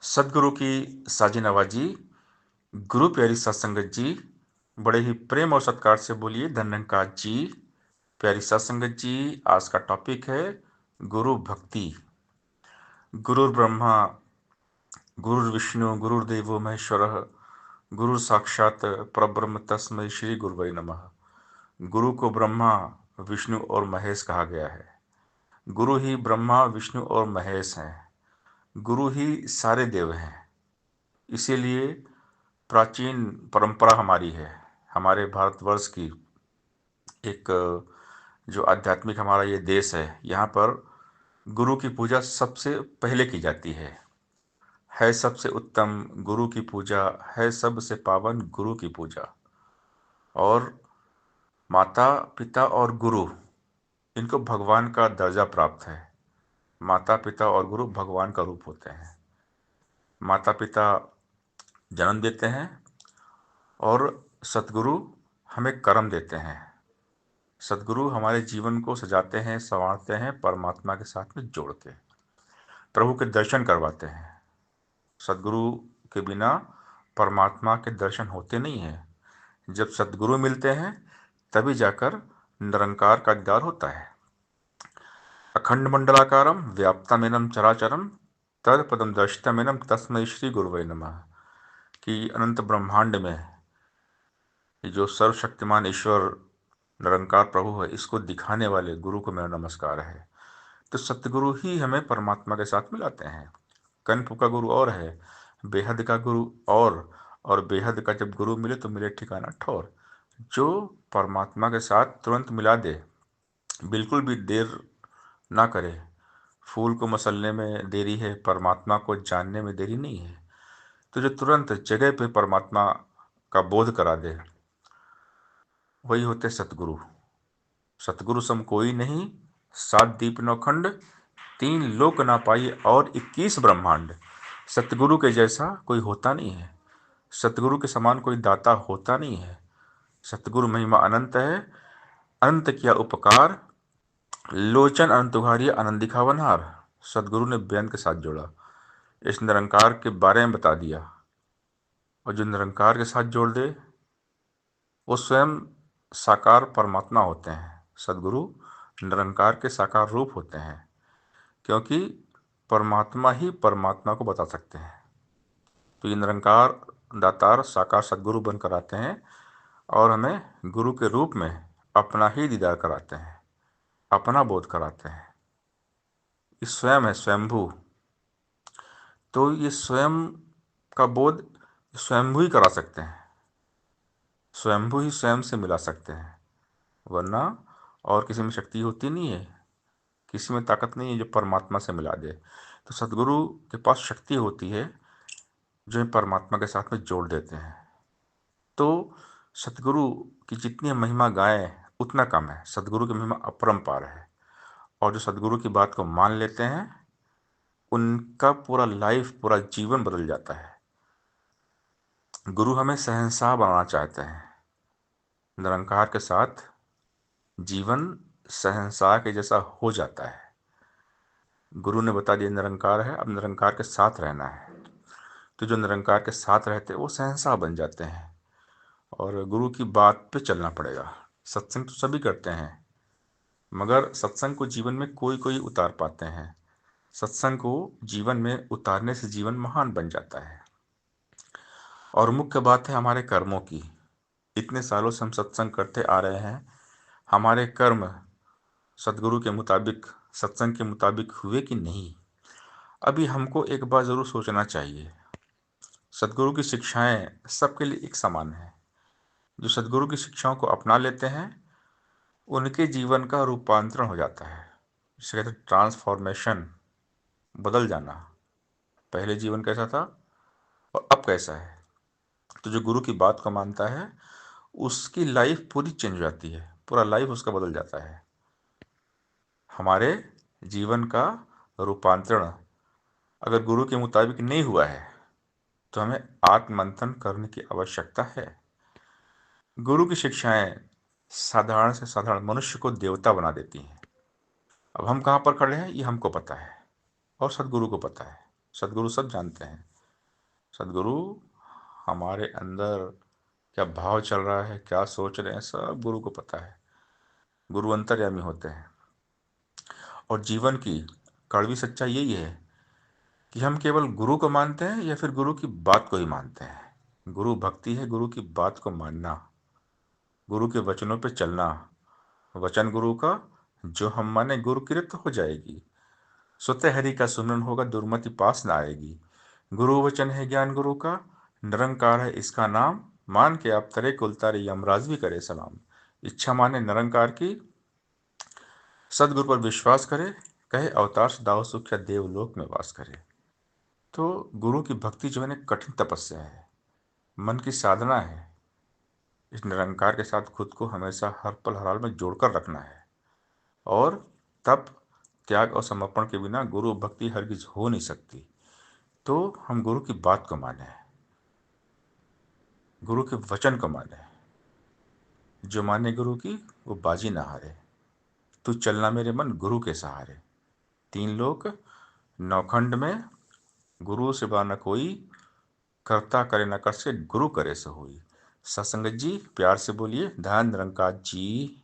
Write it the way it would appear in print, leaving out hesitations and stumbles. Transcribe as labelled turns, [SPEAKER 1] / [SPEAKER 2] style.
[SPEAKER 1] सदगुरु की साजी नवाजी, गुरु प्यारी सत्संगत जी, बड़े ही प्रेम और सत्कार से बोलिए धन्यंकार जी। प्यारी सत्संगत जी, आज का टॉपिक है गुरु भक्ति। गुरुर्ब्रह्मा गुरुर्विष्णु गुरुर्देवो महेश्वरः, गुरु साक्षात परब्रह्म तस्मै श्री गुरुवे नमः। गुरु को ब्रह्मा विष्णु और महेश कहा गया है। गुरु ही ब्रह्मा विष्णु और महेश हैं। गुरु ही सारे देव हैं। इसीलिए प्राचीन परंपरा हमारी है, हमारे भारतवर्ष की एक जो आध्यात्मिक हमारा ये देश है, यहाँ पर गुरु की पूजा सबसे पहले की जाती है सबसे उत्तम गुरु की पूजा, है सबसे पावन गुरु की पूजा। और माता पिता और गुरु, इनको भगवान का दर्जा प्राप्त है। माता पिता और गुरु भगवान का रूप होते हैं। माता पिता जन्म देते हैं और सतगुरु हमें कर्म देते हैं। सतगुरु हमारे जीवन को सजाते हैं, संवारते हैं, परमात्मा के साथ में जोड़ के प्रभु के दर्शन करवाते हैं। सतगुरु के बिना परमात्मा के दर्शन होते नहीं हैं। जब सतगुरु मिलते हैं तभी जाकर निरंकार का दीदार होता है। अखंड मंडलाकारम व्याप्तमेनम चराचरम तत्पदम दर्शितमेनम तस्मै श्री गुरुवे नमः। कि अनंत ब्रह्मांड में ये जो सर्वशक्तिमान ईश्वर निरंकार प्रभु है, इसको दिखाने वाले गुरु को मेरा नमस्कार है। तो सतगुरु ही हमें परमात्मा के साथ मिलाते हैं। कनपुर का गुरु और है, बेहद का गुरु और बेहद का जब गुरु मिले तो मिले ठिकाना ठौर। जो परमात्मा के साथ तुरंत मिला दे, बिल्कुल भी देर ना करे। फूल को मसलने में देरी है, परमात्मा को जानने में देरी नहीं है। तो जो तुरंत जगह पे परमात्मा का बोध करा दे, वही होते सतगुरु। सतगुरु सम कोई नहीं, सात दीप नौ खंड, तीन लोक ना पाई और 21 ब्रह्मांड। सतगुरु के जैसा कोई होता नहीं है। सतगुरु के समान कोई दाता होता नहीं है। सतगुरु महिमा अनंत है, अनंत किया उपकार, लोचन अनंत उघारी आनंद दिखावनहार। सतगुरु ने बेअंत के साथ जोड़ा, इस निरंकार के बारे में बता दिया। और जो निरंकार के साथ जोड़ दे वो स्वयं साकार परमात्मा होते हैं। सदगुरु निरंकार के साकार रूप होते हैं, क्योंकि परमात्मा ही परमात्मा को बता सकते हैं। तो ये निरंकार दातार साकार सदगुरु बनकर आते हैं और हमें गुरु के रूप में अपना ही दीदार कराते हैं, अपना बोध कराते हैं। ये स्वयं है स्वयंभू। तो ये स्वयं का बोध स्वयंभू ही करा सकते हैं, स्वयंभू ही स्वयं से मिला सकते हैं। वरना और किसी में शक्ति होती नहीं है, किसी में ताकत नहीं है जो परमात्मा से मिला दे। तो सदगुरु के पास शक्ति होती है जो इन परमात्मा के साथ में जोड़ देते हैं। तो सतगुरु की जितनी हम महिमा गाएं उतना कम है। सतगुरु की महिमा अपरंपार है। और जो सतगुरु की बात को मान लेते हैं उनका पूरा लाइफ, पूरा जीवन बदल जाता है। गुरु हमें शहंशाह बनाना चाहते हैं। निरंकार के साथ जीवन शहंशाह के जैसा हो जाता है। गुरु ने बता दिया निरंकार है, अब निरंकार के साथ रहना है। तो जो निरंकार के साथ रहते हैं वो शहंशाह बन जाते हैं। और गुरु की बात पे चलना पड़ेगा। सत्संग तो सभी करते हैं, मगर सत्संग को जीवन में कोई कोई उतार पाते हैं। सत्संग को जीवन में उतारने से जीवन महान बन जाता है। और मुख्य बात है हमारे कर्मों की। इतने सालों से हम सत्संग करते आ रहे हैं, हमारे कर्म सदगुरु के मुताबिक, सत्संग के मुताबिक हुए कि नहीं। अभी हमको एक बार ज़रूर सोचना चाहिए। सदगुरु की शिक्षाएं सबके लिए एक समान है। जो सदगुरु की शिक्षाओं को अपना लेते हैं उनके जीवन का रूपांतरण हो जाता है। जिसे कहते हैं ट्रांसफॉर्मेशन, बदल जाना। पहले जीवन कैसा था और अब कैसा है। तो जो गुरु की बात को मानता है उसकी लाइफ पूरी चेंज हो जाती है, पूरा लाइफ उसका बदल जाता है। हमारे जीवन का रूपांतरण अगर गुरु के मुताबिक नहीं हुआ है तो हमें आत्ममंथन करने की आवश्यकता है। गुरु की शिक्षाएं साधारण से साधारण मनुष्य को देवता बना देती हैं। अब हम कहाँ पर खड़े हैं ये हमको पता है और सदगुरु को पता है। सदगुरु सब जानते हैं। सदगुरु हमारे अंदर क्या भाव चल रहा है, क्या सोच रहे हैं, सब गुरु को पता है। गुरु अंतर्यामी होते हैं। और जीवन की कड़वी सच्चाई यही है कि हम केवल गुरु को मानते हैं या फिर गुरु की बात को ही मानते हैं। गुरु भक्ति है गुरु की बात को मानना, गुरु के वचनों पे चलना। वचन गुरु का जो हम माने गुरु कृत हो जाएगी। सुते हरि का सुमरन होगा, दुर्मति पास न आएगी। गुरु वचन है ज्ञान गुरु का, निरंकार है इसका नाम। मान के आप तरे को उतारे, यमराज भी करे सलाम। इच्छा माने निरंकार की, सदगुरु पर विश्वास करे। कहे अवतार दाव सुख या देवलोक में वास करे। तो गुरु की भक्ति जो है ना, कठिन तपस्या है, मन की साधना है। इस निरंकार के साथ खुद को हमेशा हर पल हर हाल में जोड़कर रखना है। और तब त्याग और समर्पण के बिना गुरु भक्ति हरगिज हो नहीं सकती। तो हम गुरु की बात को माने, गुरु के वचन को माने। जो माने गुरु की वो बाजी ना हारे। तू चलना मेरे मन गुरु के सहारे। तीन लोक नौखंड में गुरु सिवा न कोई, करता करे न कर से गुरु करे सो होई। सत्संगत जी प्यार से बोलिए धन निरंकार जी।